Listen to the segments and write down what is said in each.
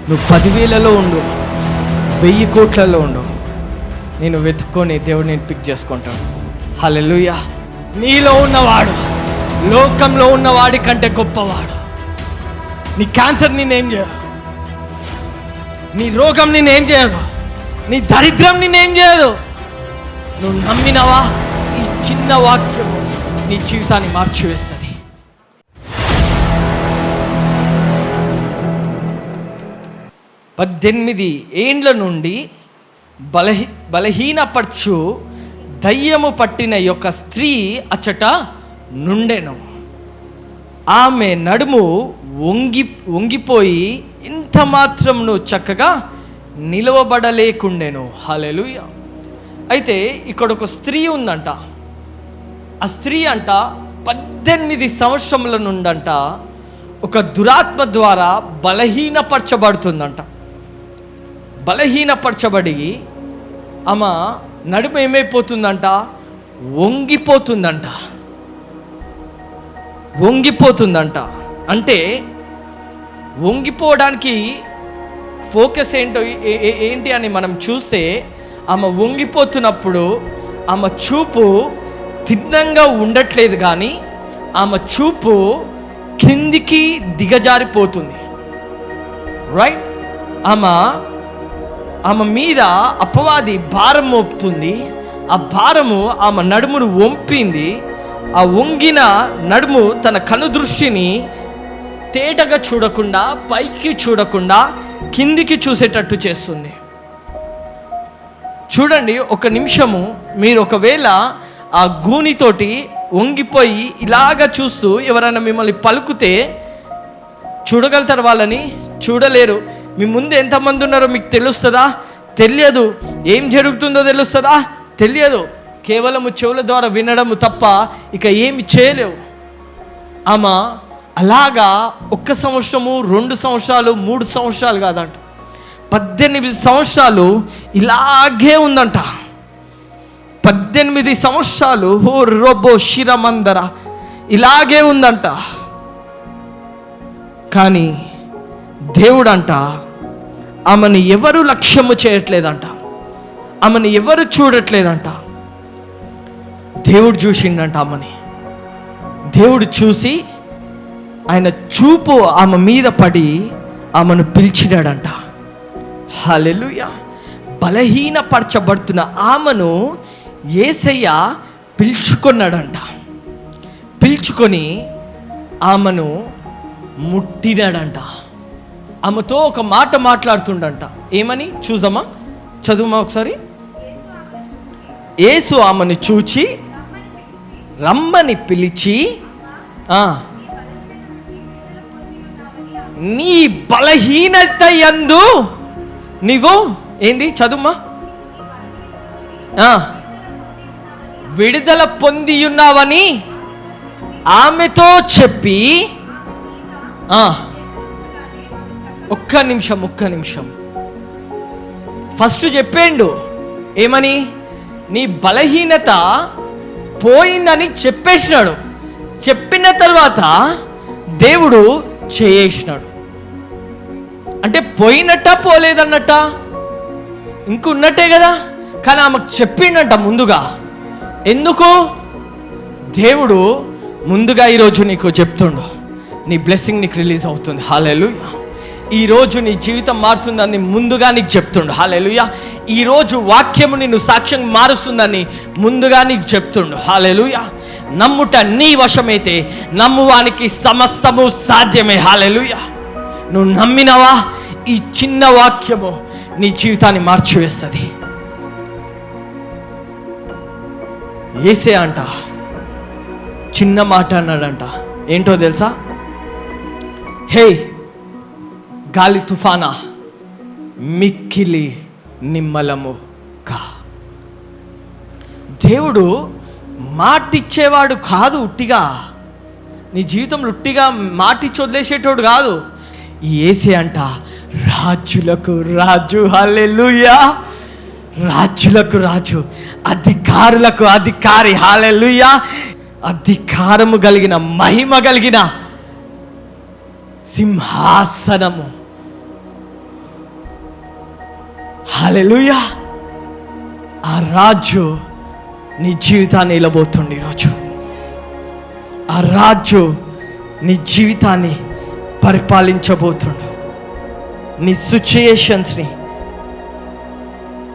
నువ్వు 10,000లో ఉండు, 1000 కోట్లలో ఉండు, నేను వెతుక్కొని దేవుడు నేను పిక్ చేసుకుంటాను. హల్లెలూయా. నీలో ఉన్నవాడు లోకంలో ఉన్నవాడి కంటే గొప్పవాడు. నీ క్యాన్సర్ నేనేం చేయదు, నీ రోగం నేనేం చేయదు, నీ దరిద్రం నేనేం చేయదు. నువ్వు నమ్మినవా? ఈ చిన్న వాక్యం నీ జీవితాన్ని మార్చివేస్తుంది. 18 ఏండ్ల నుండి బలహీనపరచు దయ్యము పట్టిన యొక్క స్త్రీ అచ్చట నుండెను. ఆమె నడుము వంగిపోయి ఇంత మాత్రమును చక్కగా నిలవబడలేకుండెను. హల్లెలూయా. అయితే ఇక్కడ ఒక స్త్రీ ఉందంట. ఆ స్త్రీ అంట 18 సంవత్సరముల నుండంట ఒక దురాత్మ ద్వారా బలహీనపరచబడుతుందంట. బలహీనపరచబడి ఆమె నడుము ఏమైపోతుందంట? వంగిపోతుందంట. అంటే వంగిపోవడానికి ఫోకస్ ఏంటి అని మనం చూస్తే, ఆమె వంగిపోతున్నప్పుడు ఆమె చూపు తిన్నంగా ఉండట్లేదు, కానీ ఆమె చూపు కిందికి దిగజారిపోతుంది. రైట్? ఆమె మీద అపవాది భారం మోపుతుంది. ఆ భారము ఆమె నడుమును వంపింది. ఆ వంగిన నడుము తన కను దృష్టిని తేటగా చూడకుండా, పైకి చూడకుండా కిందికి చూసేటట్టు చేస్తుంది. చూడండి, ఒక నిమిషము మీరు ఒకవేళ ఆ గూనితోటి వంగిపోయి ఇలాగ చూస్తూ ఎవరైనా మిమ్మల్ని పలుకుతే చూడగలుగుతారు? వాళ్ళని చూడలేరు. మీ ముందు ఎంతమంది ఉన్నారో మీకు తెలుస్తుందా? తెలియదు. ఏం జరుగుతుందో తెలుస్తుందా? తెలియదు. కేవలము చెవుల ద్వారా వినడము తప్ప ఇక ఏమి చేయలేవు. ఆమె అలాగా 1 సంవత్సరము, 2 సంవత్సరాలు, 3 సంవత్సరాలు కాదంట, 18 సంవత్సరాలు ఇలాగే ఉందంట. 18 సంవత్సరాలు రోబో శిరమందర ఇలాగే ఉందంట. కానీ దేవుడంట ఆమెను ఎవరు లక్ష్యము చేయట్లేదంట, ఆమెను ఎవరు చూడట్లేదంట. దేవుడు చూసిండంట ఆమెని. దేవుడు చూసి ఆయన చూపు ఆమె మీద పడి ఆమెను పిలిచినాడంట. హల్లెలూయా. బలహీనపరచబడుతున్న ఆమెను యేసయ్య పిలుచుకున్నాడంట. పిలుచుకొని ఆమెను ముట్టినాడంట. ఆమెతో ఒక మాట మాట్లాడుతుండంట. ఏమని చూసమ్మా, చదువుమా ఒకసారి. యేసు ఆమెను చూచి రమ్మని పిలిచి, నీ బలహీనత యందు నీవు ఏంది చదువుమా, విడుదల పొంది ఉన్నావని ఆమెతో చెప్పి, ఒక్క నిమిషం ఫస్ట్ చెప్పేండు. ఏమని? నీ బలహీనత పోయిందని చెప్పేసినాడు. చెప్పిన తర్వాత దేవుడు చేసినాడు. అంటే పోయినట్ట పోలేదన్నట్ట? ఇంకున్నట్టే కదా. కానీ ఆమెకు చెప్పిండంట ముందుగా. ఎందుకు? దేవుడు ముందుగా ఈరోజు నీకు చెప్తుండు, నీ బ్లెస్సింగ్ నీకు రిలీజ్ అవుతుంది. హల్లెలూయా. ఈరోజు నీ జీవితం మారుతుందని ముందుగా నీకు చెప్తుండు. హల్లెలూయా. ఈరోజు వాక్యము నిన్ను సాక్ష్యం మారుస్తుందని ముందుగా నీకు చెప్తుండు. హల్లెలూయా. నమ్ముట నీ వశమైతే నమ్మువానికి సమస్తము సాధ్యమే. హల్లెలూయా. నువ్వు నమ్మినవా? ఈ చిన్న వాక్యము నీ జీవితాన్ని మార్చివేస్తుంది. యేసే అంట చిన్న మాట అన్నాడంట. ఏంటో తెలుసా? హే గాలి తుఫానా, మిక్కిలి నిమ్మలము కా. దేవుడు మాటిచ్చేవాడు కాదు ఉట్టిగా. నీ జీవితంలో ఉట్టిగా మాటిచ్చి వదిలేసేటోడు కాదు. యేసే అంట రాజులకు రాజు. హల్లెలూయా. రాజులకు రాజు, అధికారులకు అధికారి. హల్లెలూయా. అధికారము కలిగిన, మహిమ కలిగిన సింహాసనము హల్లెలూయా. ఆ రాజు నీ జీవితాన్ని వెళ్ళబోతుండే ఈరోజు. ఆ రాజు నీ జీవితాన్ని పరిపాలించబోతుండు. నీ సిచ్యుయేషన్స్ని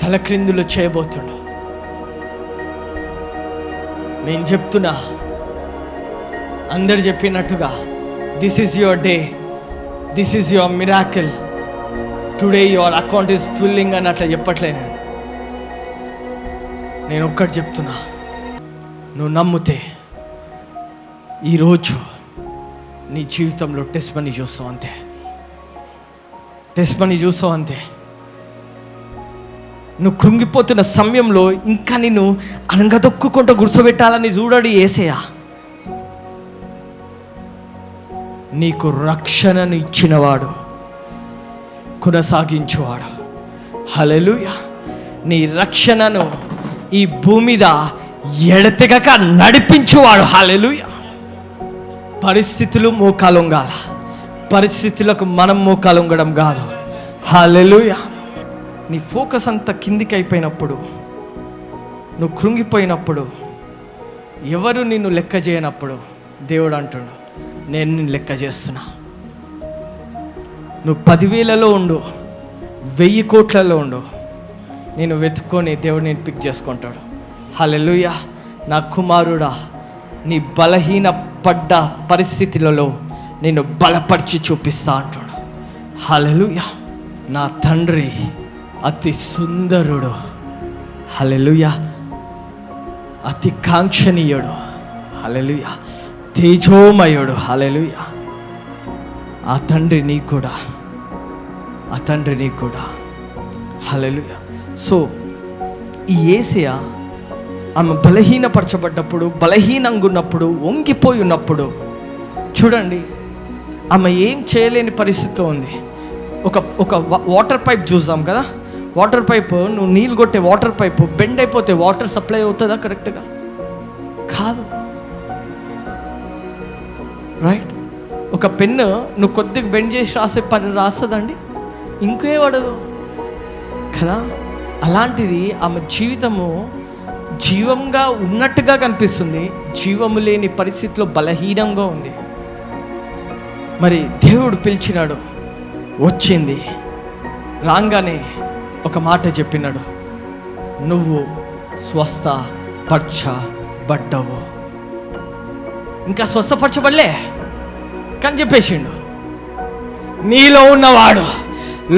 తలక్రిందులు చేయబోతుండు. నేను చెప్తున్నా, అందరు చెప్పినట్టుగా, this is your day, this is your miracle, today your account is filling అని అట్లా చెప్పట్లేదు. నేను ఒక్కటి చెప్తున్నా, నువ్వు నమ్మితే ఈరోజు నీ జీవితంలో టెస్ట్ మనీ చూస్తావు అంతే. టెస్ట్ మనీ చూస్తావు అంతే. నువ్వు కృంగిపోతున్న సమయంలో ఇంకా నిన్ను అనగదొక్కుంటూ గుర్చోబెట్టాలని చూడడు యేసయ్య. నీకు రక్షణను ఇచ్చినవాడు, కొనసాగించువాడు. హల్లెలూయా. నీ రక్షణను ఈ భూమి మీద ఎడతెగక నడిపించువాడు. హల్లెలూయా. పరిస్థితులు మోకాలొంగాల, పరిస్థితులకు మనం మోకాలొంగడం కాదు. హల్లెలూయా. నీ ఫోకస్ అంతా కిందికి అయిపోయినప్పుడు, నువ్వు కృంగిపోయినప్పుడు, ఎవరు నిన్ను లెక్క చేయనప్పుడు దేవుడు అంటున్నాడు, నేను నిన్ను లెక్క చేస్తున్నా. నువ్వు 10,000లో ఉండు, 1000 కోట్లలో ఉండు, నేను వెతుక్కొని దేవుడు నేను పిక్ చేసుకుంటాడు. హల్లెలూయా. నా కుమారుడా, నీ బలహీన పడ్డ పరిస్థితులలో నేను బలపరిచి చూపిస్తా అంటాడు. హల్లెలూయా. నా తండ్రి అతి సుందరుడు. హల్లెలూయా. అతి కాంక్షణీయుడు. హల్లెలూయా. తేజోమయుడు. హల్లెలూయా. ఆ తండ్రి నీకు కూడా, ఆ తండ్రి నీకు కూడా. హల్లెలూయా. సో ఈ యేసయ్య ఆమె బలహీనపరచబడ్డప్పుడు, బలహీనంగా ఉన్నప్పుడు, వంగిపోయి ఉన్నప్పుడు చూడండి, ఆమె ఏం చేయలేని పరిస్థితిలో ఉంది. ఒక వాటర్ పైప్ చూసాం కదా, వాటర్ పైప్, నువ్వు నీళ్ళు కొట్టే వాటర్ పైప్ బెండ్ అయిపోతే వాటర్ సప్లై అవుతుందా కరెక్ట్గా? కాదు. రైట్. ఒక పెన్ను నువ్వు కొద్దిగా బెండ్ చేసి రాసే పని రాస్తుందండి, ఇంకే పడదు కదా. అలాంటిది ఆమె జీవితము జీవంగా ఉన్నట్టుగా కనిపిస్తుంది, జీవము లేని పరిస్థితిలో బలహీనంగా ఉంది. మరి దేవుడు పిలిచినాడు, వచ్చింది. రాగానే ఒక మాట చెప్పినాడు, నువ్వు స్వస్థపరచబడ్డవు. ఇంకా స్వస్థపరచబడలే కానీ చెప్పేసిండు, నీలో ఉన్నవాడు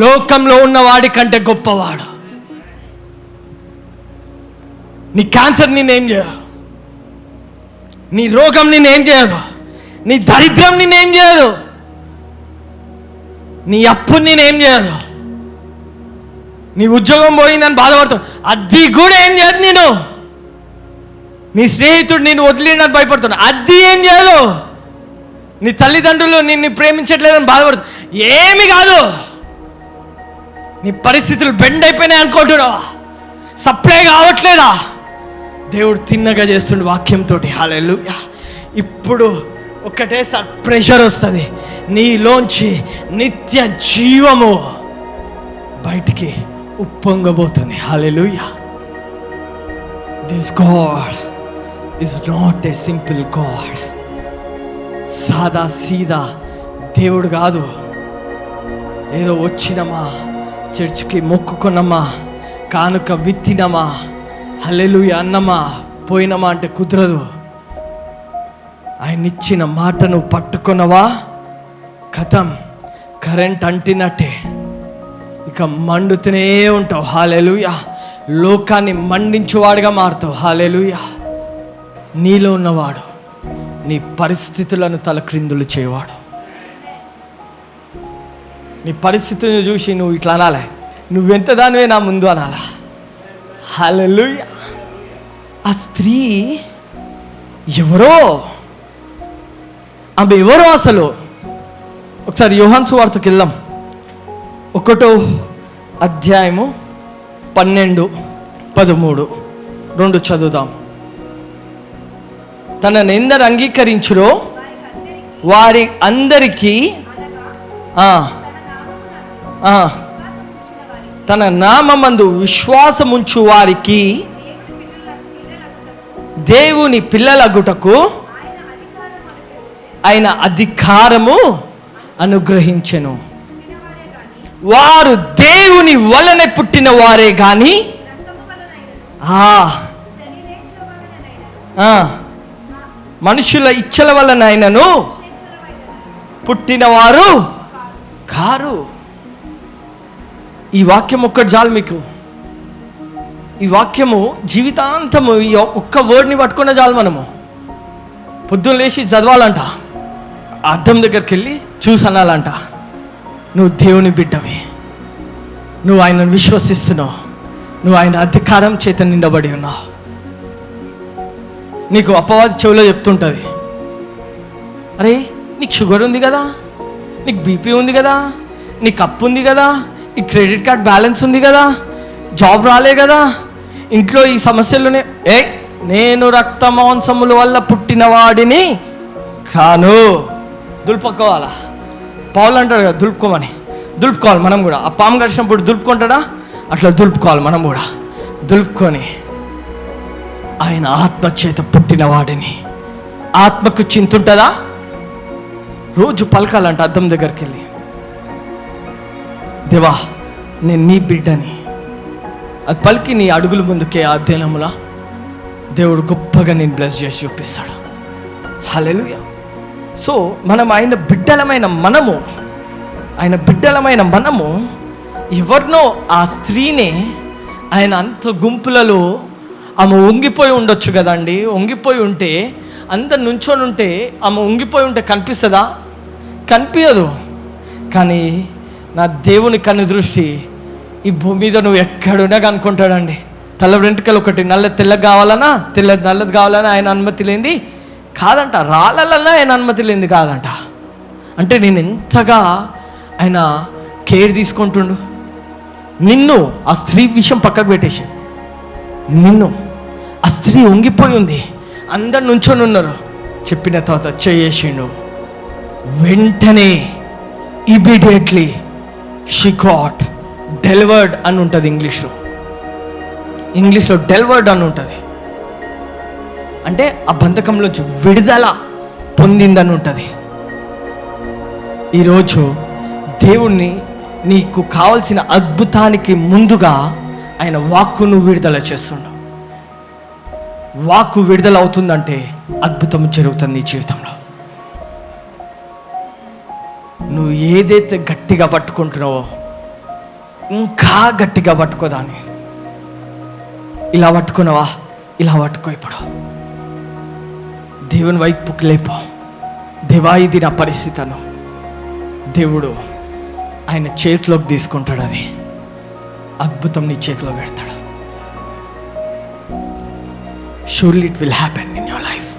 లోకంలో ఉన్నవాడి కంటే గొప్పవాడు. నీ క్యాన్సర్ నిన్నేం చేయదు, నీ రోగం నిన్నేం చేయదు, నీ దరిద్రం నిన్నేం చేయదు, నీ అప్పు నేనేం చేయదు, నీ ఉద్యోగం పోయిందని బాధపడతావు, అది కూడా ఏం చేయదు. నేను నీ స్నేహితుడు నేను వదిలినని భయపడుతున్నా, అది ఏం చేయదు. నీ తల్లిదండ్రులు నిన్ను ప్రేమించట్లేదని బాధపడుతు, ఏమి కాదు. నీ పరిస్థితులు బెండ్ అయిపోయినాయి అనుకుంటున్నావా? సప్లై కావట్లేదా? దేవుడు తిన్నగా చేస్తుండు వాక్యంతో. హల్లెలూయా. ఇప్పుడు ఒకటేసారి ప్రెషర్ వస్తుంది, నీలోంచి నిత్య జీవము బయటికి ఉప్పొంగబోతుంది. Hallelujah. This God is not a simple God. సాదా సీదా దేవుడు కాదు. ఏదో వచ్చినమా, చర్చికి మొక్కుకున్నామా, కానుక విత్తినమా, హల్లెలూయా అన్నమా, పోయినమా అంటే కుదరదు. ఆయన ఇచ్చిన మాటను పట్టుకున్నవా, కథం, కరెంట్ అంటినట్టే ఇక మండుతూనే ఉంటావు. హల్లెలూయా. లోకాన్ని మండించువాడుగా మారుతావు. హల్లెలూయా. నీలో ఉన్నవాడు నీ పరిస్థితులను తలక్రిందులు చేయవాడు. నీ పరిస్థితిని చూసి నువ్వు ఇట్లా అనాలి, నువ్వెంత దానివే నా ముందు అనాలా. హల్లెలూయా. ఆ స్త్రీ ఎవరో, ఆమె ఎవరో అసలు. ఒకసారి యోహాను సువార్తకి వెళ్దాం, 1వ అధ్యాయము 12, 13, 2 చదువుదాం. తనను ఎందరు అంగీకరించురో వారి అందరికీ తన నామమందు విశ్వాసముంచు వారికి దేవుని పిల్లలగుటకు ఆయన అధికారము అనుగ్రహించెను. వారు దేవుని వలన పుట్టిన వారే గాని మనుషుల ఇచ్చల వలనైనను పుట్టినవారు కారు. ఈ వాక్యం ఒక్కటి చాలు మీకు. ఈ వాక్యము జీవితాంతము ఈ ఒక్క వర్డ్ని పట్టుకున్న చాలు. మనము పొద్దున్న లేచి చదవాలంట, అద్దం దగ్గరికి వెళ్ళి చూసి అనాలంట, నువ్వు దేవుని బిడ్డవి, నువ్వు ఆయనను విశ్వసిస్తున్నావు, నువ్వు ఆయన అధికారం చేత నిండబడి ఉన్నావు. నీకు అపవాది చెవిలో చెప్తుంటుంది, అరే నీకు షుగర్ ఉంది కదా, నీకు బీపీ ఉంది కదా, నీకు అప్పు ఉంది కదా, ఈ క్రెడిట్ కార్డ్ బ్యాలెన్స్ ఉంది కదా, జాబ్ రాలే కదా, ఇంట్లో ఈ సమస్యలునే. నేను రక్త మాంసముల వల్ల పుట్టిన వాడిని కాను. దులుపుకోవాలా? పౌలు అంటాడు కదా దులుపుకోమని. దులుపుకోవాలి మనం కూడా. ఆ పాము కరిచినప్పుడు దులుపుకుంటాడా? అట్లా దులుపుకోవాలి మనం కూడా. దులుపుకొని ఆయన ఆత్మ చేత పుట్టిన వాడిని. ఆత్మకు చింతుంటుందా? రోజు పలకాలంట అద్దం దగ్గరికి వెళ్ళి, దేవా నేను నీ బిడ్డని. అది పలికి నీ అడుగుల ముందుకే ఆ దినములా దేవుడు గొప్పగా నేను బ్లెస్ చేసి చూపిస్తాడు. హల్లెలూయా. సో మనం ఆయన బిడ్డలమైన మనము ఎవరినో ఆ స్త్రీనే ఆయన అంత గుంపులలో ఆమె వంగిపోయి ఉండొచ్చు కదండి. వంగిపోయి ఉంటే అందరు నుంచొని ఉంటే ఆమె వంగిపోయి ఉంటే కనిపిస్తుందా? కనిపించదు. కానీ నా దేవుని కన్ను దృష్టి ఈ భూమి మీద నువ్వు ఎక్కడున్నా కనుక్కుంటాడండి. తల వెంట్రుకలు ఒకటి తెల్లగా కావాలన్నా నల్లది కావాలన్నా ఆయన అనుమతి లేనిది కాదంట. రాళ్ళన్నా ఆయన అనుమతి లేనిది కాదంట. అంటే నేను ఎంతగా ఆయన కేర్ తీసుకుంటుండు. నిన్ను ఆ స్త్రీ విషయం పక్కకు పెట్టేసి, నిన్ను ఆ స్త్రీ వంగిపోయి ఉంది, అందరు నుంచొని ఉన్నారు. చెప్పిన తర్వాత చేసిండు. వెంటనే ఇమీడియట్లీ షీ గాట్ డెలివర్డ్ అని ఉంటుంది. ఇంగ్లీష్లో డెలివర్డ్ అని ఉంటుంది. అంటే ఆ బంధకంలోంచి విడుదల పొందిందని ఉంటుంది. ఈరోజు దేవుణ్ణి నీకు కావలసిన అద్భుతానికి ముందుగా ఆయన వాక్కును విడుదల చేస్తుండు. వాక్కు విడుదల అవుతుందంటే అద్భుతం జరుగుతుంది నీ జీవితంలో. నువ్వు ఏదైతే గట్టిగా పట్టుకుంటున్నావో ఇంకా గట్టిగా పట్టుకోదాన్ని. ఇలా పట్టుకున్నావా? ఇలా పట్టుకో. ఇప్పుడు దేవుని వైపుకి లేపో. దేవా ఇది నా పరిస్థితిను దేవుడు ఆయన చేతిలోకి తీసుకుంటాడు. అది అద్భుతం నీ చేతిలో పెడతాడు. Surely it will happen in your life.